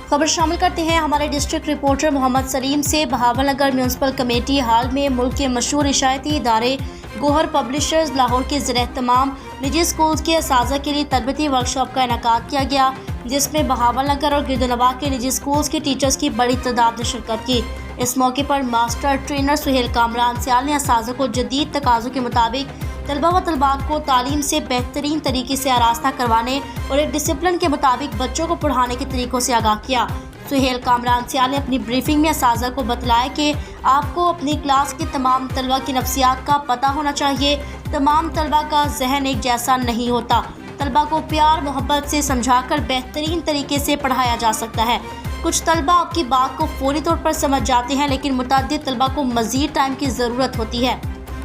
खबर शामिल करते हैं हमारे डिस्ट्रिक्ट रिपोर्टर मोहम्मद सलीम से। बहावलनगर म्यूनसिपल कमेटी हाल में मुल्क के मशहूर इशायती इदारे गोहर पब्लिशर्स लाहौर के ज़रिए तमाम निजी स्कूल्स के असातिज़ा के लिए तरबती वर्कशॉप का इनेकाद किया गया, जिसमें बहावलनगर और गिरदनवा के निजी स्कूल्स के टीचर्स की बड़ी तादाद ने शिरकत की। इस मौके पर मास्टर ट्रेनर सुहेल कामरान सियाल ने असातिज़ा को जदीद तकाज़ों के मुताबिक तलबा व तलबात को तालीम से बेहतरीन तरीके से आरास्ता करवाने और एक डिसिप्लिन के मुताबिक बच्चों को पढ़ाने के तरीक़ों से आगाह किया। सुहेल कामरान सियाल ने अपनी ब्रीफिंग में असातिज़ा को बतलाया कि आपको अपनी क्लास के तमाम तलबा की नफ्सियात का पता होना चाहिए। तमाम तलबा का जहन एक जैसा नहीं होता। तलबा को प्यार मोहब्बत से समझाकर बेहतरीन तरीके से पढ़ाया जा सकता है। कुछ तलबा आपकी बात को फौरी तौर पर समझ जाते हैं, लेकिन मुतअद्दिद तलबा को मज़ीद टाइम की ज़रूरत होती है।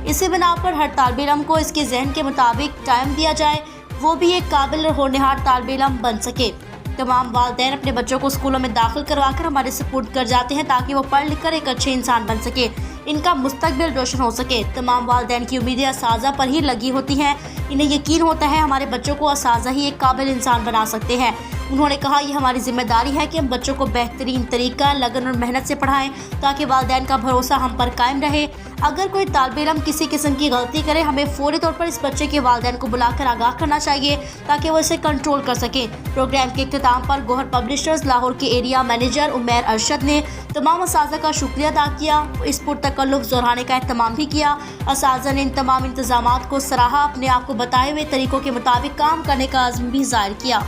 इसी बिना पर हर तालिब इल्म को इसके जहन के मुताबिक टाइम दिया जाए, वो भी एक काबिल और होनहार तालिब इल्म बन सके। तमाम वालिदैन अपने बच्चों को स्कूलों में दाखिल करवाकर हमारे सपोर्ट कर जाते हैं ताकि वो पढ़ लिख कर एक अच्छे इंसान बन सके, इनका मुस्तकबिल रोशन हो सके। तमाम वालिदैन की उम्मीदें असातिज़ा पर ही लगी होती हैं। इन्हें यकीन होता है हमारे बच्चों को असातिज़ा ही एक काबिल इंसान बना सकते हैं। उन्होंने कहा, ये हमारी जिम्मेदारी है कि हम बच्चों को बेहतरीन तरीका, लगन और मेहनत से पढ़ाएं ताकि वालिदैन का भरोसा हम पर कायम रहे। अगर कोई तालिब इल्म किसी किस्म की गलती करे, हमें फौरी तौर पर इस बच्चे के वालिदैन को बुलाकर आगाह करना चाहिए ताकि वो इसे कंट्रोल कर सके। प्रोग्राम के इख्तिताम पर गोहर पब्लिशर्स लाहौर के एरिया मैनेजर उमैर अरशद ने तमाम असातिज़ा का शुक्रिया अदा किया। इस पुरतकल्लुफ़ ज़ोराने का एहतमाम भी किया। असातिज़ा ने इन तमाम इंतजामात को सराहा, अपने आप को बताए हुए तरीक़ों के मुताबिक काम करने का अज़्म भी ज़ाहिर किया।